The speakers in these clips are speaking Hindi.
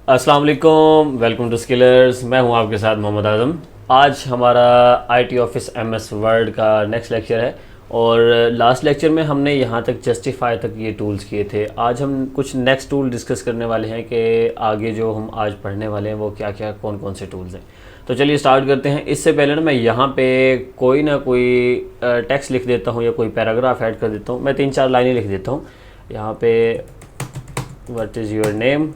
अस्सलाम वालेकुम, वेलकम टू स्किलर्स। मैं हूं आपके साथ मोहम्मद आज़म। आज हमारा आईटी ऑफिस एमएस वर्ड का नेक्स्ट लेक्चर है और लास्ट लेक्चर में हमने यहां तक जस्टिफाई तक ये टूल्स किए थे। आज हम कुछ नेक्स्ट टूल डिस्कस करने वाले हैं कि आगे जो हम आज पढ़ने वाले हैं वो क्या क्या कौन कौन से टूल्स हैं। तो चलिए स्टार्ट करते हैं। इससे पहले ना मैं यहाँ पे कोई ना कोई टेक्स्ट लिख देता हूँ या कोई पैराग्राफ ऐड कर देता हूँ। मैं 3-4 लाइनें लिख देता हूँ यहाँ पे। What is your name,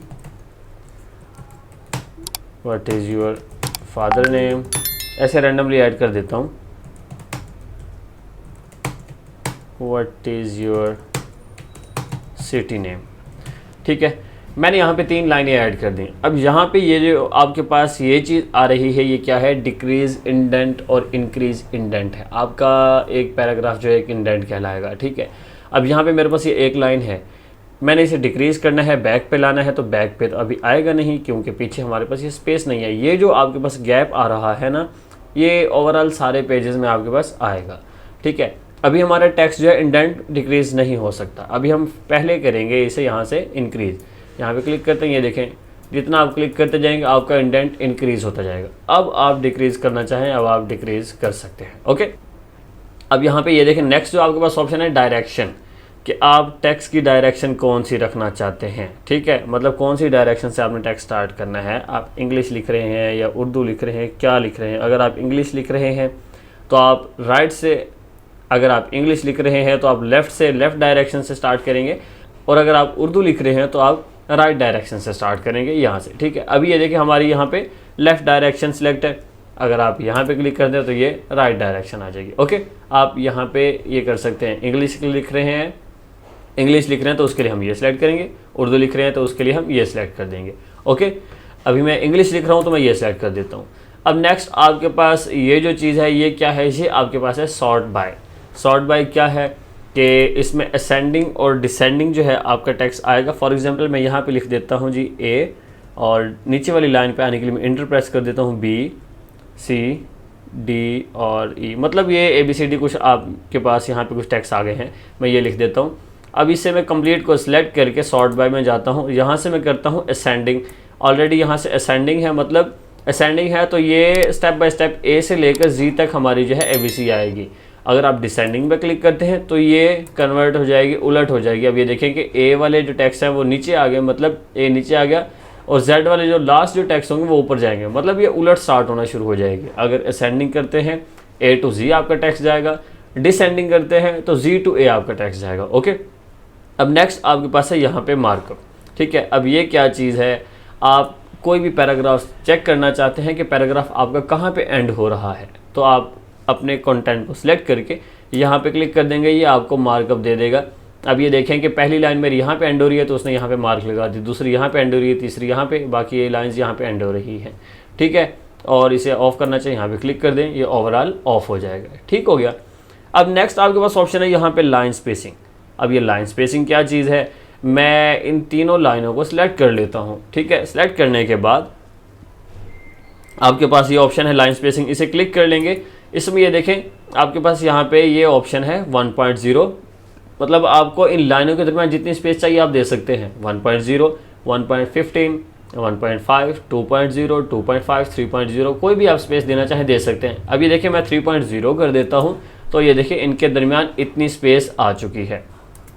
what is your father name, ऐसे रैंडमली ऐड कर देता हूँ। What is your city name. ठीक है, मैंने यहाँ पे 3 लाइनें ऐड कर दी। अब यहाँ पे ये जो आपके पास ये चीज़ आ रही है, ये क्या है? डिक्रीज इंडेंट और इंक्रीज इंडेंट है। आपका एक पैराग्राफ जो है एक इंडेंट कहलाएगा। ठीक है, अब यहाँ पे मेरे पास ये एक लाइन है, मैंने इसे डिक्रीज़ करना है, बैक पे लाना है, तो बैक पे तो अभी आएगा नहीं क्योंकि पीछे हमारे पास ये स्पेस नहीं है। ये जो आपके पास गैप आ रहा है ना, ये ओवरऑल सारे पेजेस में आपके पास आएगा। ठीक है, अभी हमारा टेक्स्ट जो है इंडेंट डिक्रीज़ नहीं हो सकता। अभी हम पहले करेंगे इसे यहाँ से इंक्रीज़। यहाँ पे क्लिक करते हैं, ये देखें जितना आप क्लिक करते जाएंगे आपका इंडेंट इंक्रीज़ होता जाएगा। अब आप डिक्रीज़ करना चाहें, अब आप डिक्रीज़ कर सकते हैं। ओके, अब यहाँ पे ये देखें नेक्स्ट जो आपके पास ऑप्शन है डायरेक्शन, कि आप टेक्स्ट की डायरेक्शन कौन सी रखना चाहते हैं। ठीक है, मतलब कौन सी डायरेक्शन से आपने टेक्स्ट स्टार्ट करना है। आप इंग्लिश लिख रहे हैं या उर्दू लिख रहे हैं, क्या लिख रहे हैं? अगर आप इंग्लिश लिख रहे हैं तो आप राइट से, अगर आप इंग्लिश लिख रहे हैं तो आप लेफ़्ट से, लेफ़्ट डायरेक्शन से स्टार्ट करेंगे, और अगर आप उर्दू लिख रहे हैं तो आप राइट डायरेक्शन से स्टार्ट करेंगे यहाँ से। ठीक है, अभी ये देखिए हमारी यहाँ पे लेफ़्ट डायरेक्शन सेलेक्ट है। अगर आप यहाँ पे क्लिक कर दें तो ये राइट डायरेक्शन आ जाएगी। ओके, आप यहाँ पे ये कर सकते हैं। इंग्लिश लिख रहे हैं, इंग्लिश लिख रहे हैं तो उसके लिए हम ये सिलेक्ट करेंगे, उर्दू लिख रहे हैं तो उसके लिए हम ये सिलेक्ट कर देंगे। ओके, अभी मैं इंग्लिश लिख रहा हूँ तो मैं ये सिलेक्ट कर देता हूँ। अब नेक्स्ट आपके पास ये जो चीज़ है, ये क्या है? ये आपके पास है सॉर्ट बाय। सॉर्ट बाय क्या है कि इसमें असेंडिंग और डिसेंडिंग जो है आपका टेक्स्ट आएगा। फॉर एग्जांपल मैं यहाँ पे लिख देता हूँ जी ए, और नीचे वाली लाइन पे आने के लिए मैं इंटर प्रेस कर देता हूँ बी, सी, डी और ई। मतलब ये ABCD कुछ आपके पास यहाँ पे कुछ टेक्स्ट आ गए हैं, मैं ये लिख देता हूँ। अब इससे मैं कंप्लीट को सिलेक्ट करके सॉर्ट बाय में जाता हूँ। यहाँ से मैं करता हूँ असेंडिंग। ऑलरेडी यहाँ से असेंडिंग है, मतलब असेंडिंग है तो ये स्टेप बाय स्टेप ए से लेकर जी तक हमारी जो है ABC आएगी। अगर आप डिसेंडिंग पे क्लिक करते हैं तो ये कन्वर्ट हो जाएगी, उलट हो जाएगी। अब ये देखें कि ए वाले जो टेक्स्ट हैं वो नीचे आ गए, मतलब ए नीचे आ गया, और जेड वाले जो लास्ट जो टेक्स्ट होंगे वो ऊपर जाएंगे, मतलब ये उलट स्टार्ट होना शुरू हो जाएगी। अगर असेंडिंग करते हैं A to Z आपका टेक्स्ट जाएगा, डिसेंडिंग करते हैं तो Z to A आपका टेक्स्ट जाएगा। ओके, अब नेक्स्ट आपके पास है यहाँ पे मार्कअप। ठीक है, अब ये क्या चीज़ है? आप कोई भी पैराग्राफ चेक करना चाहते हैं कि पैराग्राफ आपका कहाँ पे एंड हो रहा है, तो आप अपने कंटेंट को सिलेक्ट करके यहाँ पे क्लिक कर देंगे, ये आपको मार्कअप दे देगा। अब ये देखें कि पहली लाइन मेरी यहाँ पे एंड हो रही है तो उसने यहाँ पे मार्क लगा दी, दूसरी यहाँ पे एंड हो रही है, तीसरी यहाँ पे, बाकी ये लाइंस यहाँ पे एंड हो रही है। ठीक है, और इसे ऑफ करना चाहिए, यहाँ पे क्लिक कर दें, ये ओवरऑल ऑफ हो जाएगा। ठीक हो गया। अब नेक्स्ट आपके पास ऑप्शन है यहाँ पे लाइन स्पेसिंग। अब ये लाइन स्पेसिंग क्या चीज़ है? मैं इन तीनों लाइनों को सिलेक्ट कर लेता हूँ। ठीक है, सिलेक्ट करने के बाद आपके पास ये ऑप्शन है लाइन स्पेसिंग, इसे क्लिक कर लेंगे। इसमें ये देखें आपके पास यहाँ पे ये ऑप्शन है 1.0, मतलब आपको इन लाइनों के दरमियान जितनी स्पेस चाहिए आप दे सकते हैं। 1.0, 1.15, 1.5, 2.0, 2.5, 3.0, कोई भी आप स्पेस देना चाहें दे सकते हैं। अब ये देखिए मैं 3.0 कर देता हूँ तो ये देखिए इनके दरमियान इतनी स्पेस आ चुकी है।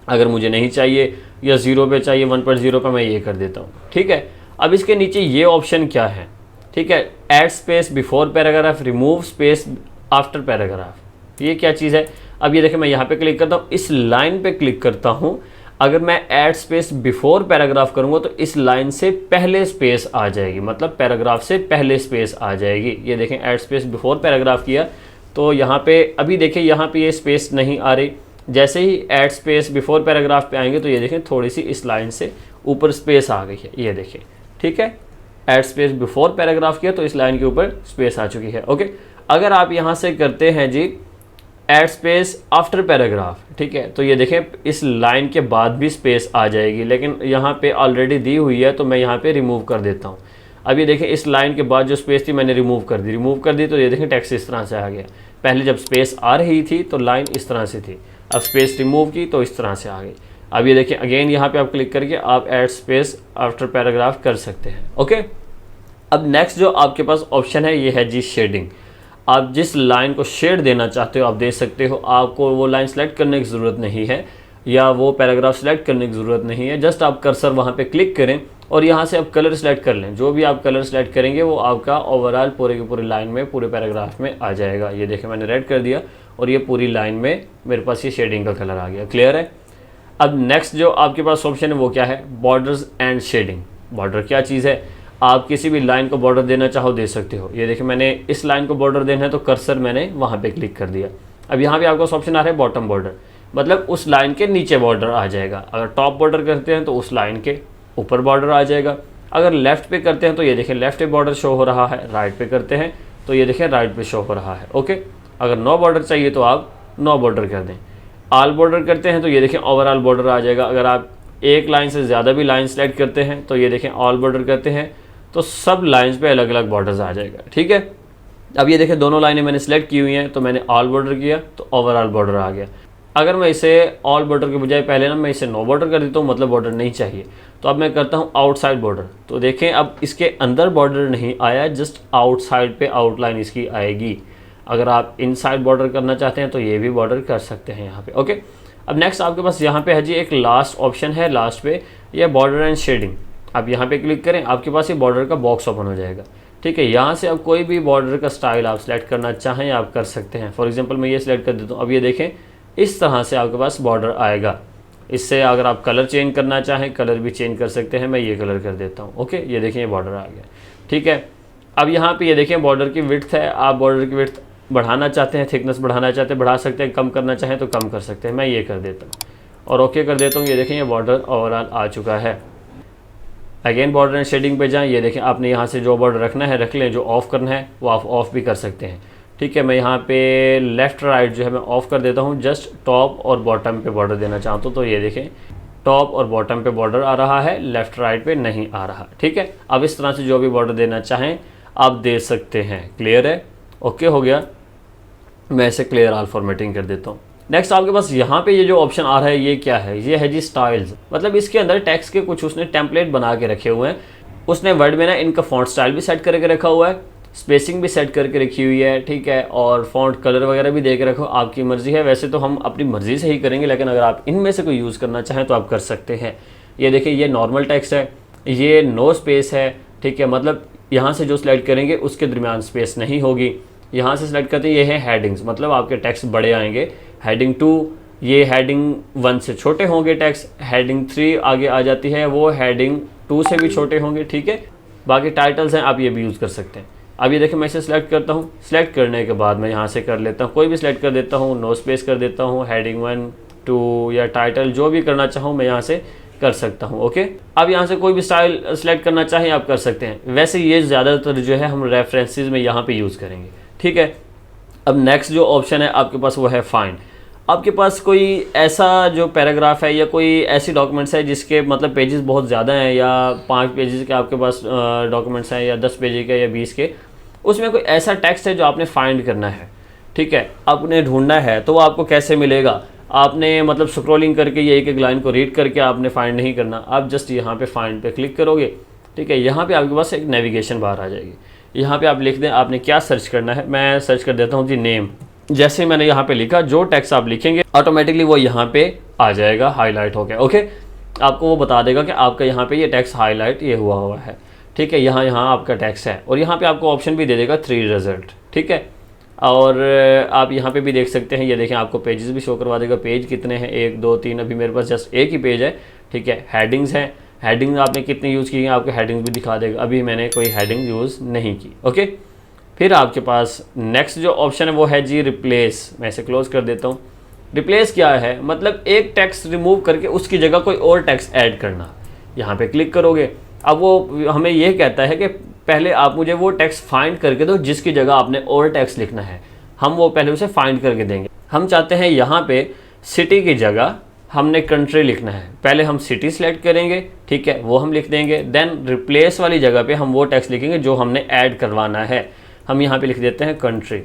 अगर मुझे नहीं चाहिए या 0 पे चाहिए, 1.0 पे मैं ये कर देता हूँ। ठीक है, अब इसके नीचे ये ऑप्शन क्या है? ठीक है, add space before paragraph, remove space after paragraph. ये क्या चीज़ है? अब ये देखिए मैं यहाँ पे क्लिक करता हूँ, इस लाइन पे क्लिक करता हूँ। अगर मैं ऐड स्पेस बिफोर पैराग्राफ करूँगा तो इस लाइन से पहले स्पेस आ जाएगी, मतलब पैराग्राफ से पहले स्पेस आ जाएगी। ये देखें ऐड स्पेस बिफोर पैराग्राफ किया तो यहाँ पे अभी देखें यहाँ पे ये स्पेस नहीं आ रही। जैसे ही ऐड स्पेस बिफोर पैराग्राफ पे आएंगे तो ये देखें थोड़ी सी इस लाइन से ऊपर स्पेस आ गई है, ये देखें। ठीक है, ऐड स्पेस बिफोर पैराग्राफ किया तो इस लाइन के ऊपर स्पेस आ चुकी है। ओके, अगर आप यहाँ से करते हैं जी ऐड स्पेस आफ्टर पैराग्राफ, ठीक है, तो ये देखें इस लाइन के बाद भी स्पेस आ जाएगी, लेकिन यहाँ पे ऑलरेडी दी हुई है तो मैं यहाँ पे रिमूव कर देता हूँ। अब ये देखें इस लाइन के बाद जो स्पेस थी मैंने रिमूव कर दी तो ये देखें टेक्स्ट इस तरह से आ गया। पहले जब स्पेस आ रही थी तो लाइन इस तरह से थी, अब स्पेस रिमूव की तो इस तरह से आ गई। अब ये देखिए अगेन यहाँ पे आप क्लिक करके आप ऐड स्पेस आफ्टर पैराग्राफ कर सकते हैं। ओके, अब नेक्स्ट जो आपके पास ऑप्शन है ये है जी शेडिंग। आप जिस लाइन को शेड देना चाहते हो आप दे सकते हो, आपको वो लाइन सेलेक्ट करने की ज़रूरत नहीं है या वो पैराग्राफ सेलेक्ट करने की ज़रूरत नहीं है। जस्ट आप कर्सर वहाँ पे क्लिक करें और यहाँ से आप कलर सेलेक्ट कर लें। जो भी आप कलर सेलेक्ट करेंगे वो आपका ओवरऑल पूरे की पूरी लाइन में, पूरे पैराग्राफ में आ जाएगा। ये देखिए मैंने रेड कर दिया और ये पूरी लाइन में मेरे पास ये शेडिंग का कलर आ गया। क्लियर है। अब नेक्स्ट जो आपके पास ऑप्शन है वो क्या है, बॉर्डर्स एंड शेडिंग। बॉर्डर क्या चीज़ है, आप किसी भी लाइन को बॉर्डर देना चाहो दे सकते हो। ये देखिए मैंने इस लाइन को बॉर्डर देना है तो कर्सर मैंने वहाँ पे क्लिक कर दिया। अब यहाँ पे आपको ऑप्शन आ रहा है बॉटम बॉर्डर, मतलब उस लाइन के नीचे बॉर्डर आ जाएगा। अगर टॉप बॉर्डर करते हैं तो उस लाइन के ऊपर बॉर्डर आ जाएगा। अगर लेफ़्ट पे करते हैं तो ये देखें लेफ़्ट पे बॉर्डर शो हो रहा है, राइट पे करते हैं तो ये देखें राइट पे शो हो रहा है। ओके, अगर नो बॉर्डर चाहिए तो आप नो बॉर्डर कर दें। ऑल बॉर्डर करते हैं तो ये देखें ओवरऑल बॉर्डर आ जाएगा। अगर आप एक लाइन से ज़्यादा भी लाइन सेलेक्ट करते हैं तो ये देखें ऑल बॉर्डर करते हैं तो सब लाइंस पे अलग अलग बॉर्डर्स आ जाएगा। ठीक है, अब ये देखें दोनों लाइनें मैंने सेलेक्ट की हुई हैं तो मैंने ऑल बॉर्डर किया तो ओवरऑल बॉर्डर आ गया। अगर मैं इसे ऑल बॉर्डर के बजाय पहले ना मैं इसे नो बॉर्डर कर देता हूँ, मतलब बॉर्डर नहीं चाहिए, तो अब मैं करता हूँ आउटसाइड बॉर्डर। तो देखें अब इसके अंदर बॉर्डर नहीं आया, जस्ट आउटसाइड पे आउटलाइन इसकी आएगी। अगर आप इनसाइड बॉर्डर करना चाहते हैं तो ये भी बॉर्डर कर सकते हैं यहाँ पे। ओके, अब नेक्स्ट आपके पास यहाँ पे है जी एक लास्ट ऑप्शन है, लास्ट पे ये बॉर्डर एंड शेडिंग। आप यहाँ पे क्लिक करें, आपके पास ये बॉर्डर का बॉक्स ओपन हो जाएगा। ठीक है, यहाँ से आप कोई भी बॉर्डर का स्टाइल आप सेलेक्ट करना चाहें आप कर सकते हैं। फॉर एग्जांपल मैं ये सिलेक्ट कर देता हूँ। अब ये देखें इस तरह से आपके पास बॉर्डर आएगा। इससे अगर आप कलर चेंज करना चाहें कलर भी चेंज कर सकते हैं। मैं ये कलर कर देता हूँ। ओके, ये देखें ये बॉर्डर आ गया। ठीक है, अब यहाँ पे ये देखें बॉर्डर की विड्थ है। आप बॉर्डर की विड्थ बढ़ाना चाहते हैं, थिकनेस बढ़ाना चाहते हैं बढ़ा सकते हैं, कम करना चाहें तो कम कर सकते हैं। मैं ये कर देता हूँ और ओके कर देता हूँ। ये देखें ये बॉर्डर ओवरऑल आ चुका है। अगेन बॉर्डर एंड शेडिंग पे जाएं। ये देखें आपने यहाँ से जो बॉर्डर रखना है रख लें, जो ऑफ़ करना है वो आप ऑफ़ भी कर सकते हैं। ठीक है, मैं यहाँ पे लेफ़्ट राइट जो है मैं ऑफ़ कर देता हूँ। जस्ट टॉप और बॉटम पे बॉर्डर देना चाहता हूँ तो ये देखें टॉप और बॉटम पे बॉर्डर आ रहा है, लेफ़्ट राइट पे नहीं आ रहा। ठीक है, अब इस तरह से जो भी बॉर्डर देना चाहें आप दे सकते हैं। क्लियर है, ओके हो गया। मैं इसे क्लियर ऑल फॉर्मेटिंग कर देता हूँ। नेक्स्ट आपके पास यहाँ पे ये जो ऑप्शन आ रहा है ये क्या है, ये है जी स्टाइल्स। मतलब इसके अंदर टेक्स्ट के कुछ उसने टेम्पलेट बना के रखे हुए हैं। उसने वर्ड में ना इनका फॉन्ट स्टाइल भी सेट करके रखा हुआ है, स्पेसिंग भी सेट करके रखी हुई है। ठीक है, और फॉन्ट कलर वगैरह भी दे के रखो, आपकी मर्ज़ी है। वैसे तो हम अपनी मर्ज़ी से ही करेंगे, लेकिन अगर आप इनमें से कोई यूज़ करना चाहें तो आप कर सकते हैं। ये देखिए ये नॉर्मल टेक्स्ट है, ये नो स्पेस है। ठीक है, मतलब यहाँ से जो सिलेक्ट करेंगे उसके दरमियान स्पेस नहीं होगी। यहाँ से सिलेक्ट करते हैं ये है हेडिंग्स, मतलब आपके टेक्स्ट बड़े आएंगे। हेडिंग 2 ये हेडिंग 1 से छोटे होंगे टेक्स्ट। हेडिंग 3 आगे आ जाती है, वो हेडिंग 2 से भी छोटे होंगे। ठीक है, बाकी टाइटल्स हैं आप ये भी यूज़ कर सकते हैं। अब ये देखिए मैं इसे सिलेक्ट करता हूँ। सिलेक्ट करने के बाद मैं यहाँ से कर लेता हूँ, कोई भी सिलेक्ट कर देता हूँ, नो स्पेस कर देता हूँ, हेडिंग 1 2 या टाइटल जो भी करना चाहूँ मैं यहाँ से कर सकता हूँ। ओके, अब यहाँ से कोई भी स्टाइल सेलेक्ट करना चाहें आप कर सकते हैं। वैसे ये ज़्यादातर जो है हम रेफरेंसेस में यहाँ पे यूज़ करेंगे। ठीक है, अब नेक्स्ट जो ऑप्शन है आपके पास वो है फाइंड। आपके पास कोई ऐसा जो पैराग्राफ है या कोई ऐसी डॉक्यूमेंट्स है जिसके मतलब पेजेस बहुत ज़्यादा हैं, या 5 पेजेस के आपके पास डॉक्यूमेंट्स हैं, या 10 पेज के या 20 के, उसमें कोई ऐसा टेक्स्ट है जो आपने फाइंड करना है। ठीक है, आपने ढूंढना है तो वो आपको कैसे मिलेगा। आपने मतलब स्क्रॉलिंग करके ये एक एक लाइन को रीड करके आपने फाइंड नहीं करना। आप जस्ट यहाँ पे फाइंड पे क्लिक करोगे। ठीक है, यहाँ पे आपके पास एक नेविगेशन बार आ जाएगी। यहाँ पे आप लिख दें आपने क्या सर्च करना है। मैं सर्च कर देता हूँ जी नेम। जैसे ही मैंने यहाँ पे लिखा, जो टेक्स्ट आप लिखेंगे ऑटोमेटिकली वो यहाँ पे आ जाएगा, हाईलाइट हो गया। ओके, आपको वो बता देगा कि आपका यहाँ पे ये टेक्स्ट हाईलाइट ये हुआ है। ठीक है, यहाँ आपका टेक्स्ट है और यहाँ पे आपको ऑप्शन भी दे देगा 3 रिजल्ट। ठीक है, और आप यहाँ पे भी देख सकते हैं, ये देखें आपको पेजेस भी शो करवा देगा। पेज कितने हैं, 1 2 3, अभी मेरे पास जस्ट एक ही पेज है। ठीक है, हेडिंग्स हैं, हेडिंग आपने कितनी यूज़ की है आपको हेडिंग्स भी दिखा देगा। अभी मैंने कोई हेडिंग यूज़ नहीं की। ओके, फिर आपके पास नेक्स्ट जो ऑप्शन है वो है जी रिप्लेस। मैं इसे क्लोज कर देता हूँ। रिप्लेस क्या है, मतलब एक टेक्स्ट रिमूव करके उसकी जगह कोई और टेक्स्ट ऐड करना। यहाँ पे क्लिक करोगे, अब वो हमें ये कहता है कि पहले आप मुझे वो टेक्स्ट फाइंड करके दो जिसकी जगह आपने और टेक्स्ट लिखना है। हम वो पहले उसे फाइंड करके देंगे। हम चाहते हैं यहाँ पे सिटी की जगह हमने कंट्री लिखना है। पहले हम सिटी सेलेक्ट करेंगे, ठीक है, वो हम लिख देंगे। देन रिप्लेस वाली जगह पे हम वो टेक्स्ट लिखेंगे जो हमने ऐड करवाना है। हम यहाँ पे लिख देते हैं कंट्री।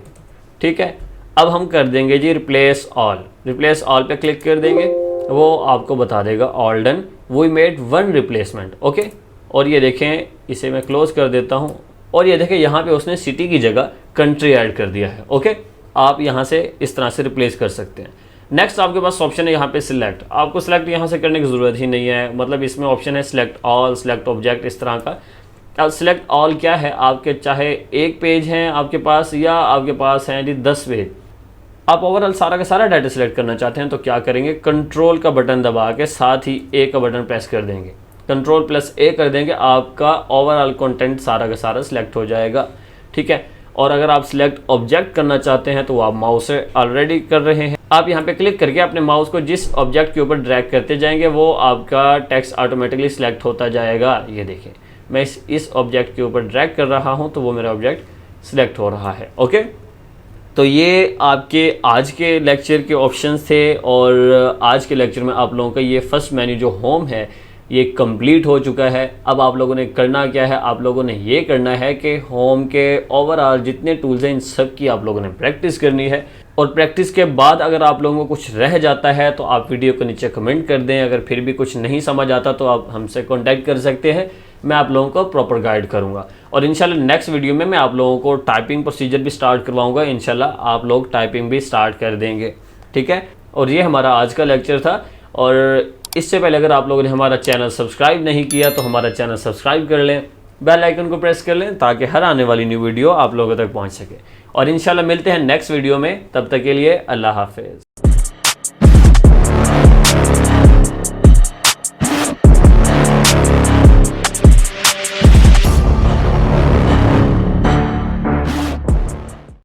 ठीक है, अब हम कर देंगे जी रिप्लेस ऑल। रिप्लेस ऑल पे क्लिक कर देंगे। वो आपको बता देगा all done, we made 1 replacement. Okay, और ये देखें, इसे मैं क्लोज कर देता हूँ और ये देखें यहाँ पे उसने सिटी की जगह कंट्री ऐड कर दिया है। ओके, आप यहाँ से इस तरह से रिप्लेस कर सकते हैं। नेक्स्ट आपके पास ऑप्शन है यहाँ पे सिलेक्ट। आपको सिलेक्ट यहाँ से करने की ज़रूरत ही नहीं है, मतलब इसमें ऑप्शन है सिलेक्ट ऑल, सिलेक्ट ऑब्जेक्ट, इस तरह का। अब सिलेक्ट ऑल क्या है, आपके चाहे एक पेज हैं आपके पास या आपके पास हैं जी 10 पेज, आप ओवरऑल सारा का सारा डाटा सिलेक्ट करना चाहते हैं तो क्या करेंगे, कंट्रोल का बटन दबा के साथ ही ए का बटन प्रेस कर देंगे, कंट्रोल प्लस ए कर देंगे, आपका ओवरऑल कंटेंट सारा का सारा सिलेक्ट हो जाएगा। ठीक है, और अगर आप सिलेक्ट ऑब्जेक्ट करना चाहते हैं तो आप माउस से ऑलरेडी कर रहे हैं, आप यहाँ पे क्लिक करके अपने माउस को जिस ऑब्जेक्ट के ऊपर ड्रैग करते जाएंगे वो आपका टेक्स्ट ऑटोमेटिकली सिलेक्ट होता जाएगा। ये देखिए, मैं इस ऑब्जेक्ट के ऊपर ड्रैग कर रहा हूँ तो वो मेरा ऑब्जेक्ट सिलेक्ट हो रहा है। ओके, तो ये आपके आज के लेक्चर के ऑप्शंस थे और आज के लेक्चर में आप लोगों का ये फर्स्ट मेन्यू जो होम है ये कंप्लीट हो चुका है। अब आप लोगों ने करना क्या है, आप लोगों ने ये करना है कि होम के ओवरऑल जितने टूल्स हैं इन सब की आप लोगों ने प्रैक्टिस करनी है, और प्रैक्टिस के बाद अगर आप लोगों को कुछ रह जाता है तो आप वीडियो को नीचे कमेंट कर दें। अगर फिर भी कुछ नहीं समझ आता तो आप हमसे कॉन्टैक्ट कर सकते हैं, मैं आप लोगों को प्रॉपर गाइड करूंगा। और इंशाल्लाह नेक्स्ट वीडियो में मैं आप लोगों को टाइपिंग प्रोसीजर भी स्टार्ट करवाऊंगा, इंशाल्लाह आप लोग टाइपिंग भी स्टार्ट कर देंगे। ठीक है, और ये हमारा आज का लेक्चर था। और इससे पहले अगर आप लोगों ने हमारा चैनल सब्सक्राइब नहीं किया तो हमारा चैनल सब्सक्राइब कर लें, बेल आइकन को प्रेस कर लें ताकि हर आने वाली न्यू वीडियो आप लोगों तक पहुंच सके। और इंशाल्लाह मिलते हैं नेक्स्ट वीडियो में, तब तक के लिए अल्लाह हाफिज़।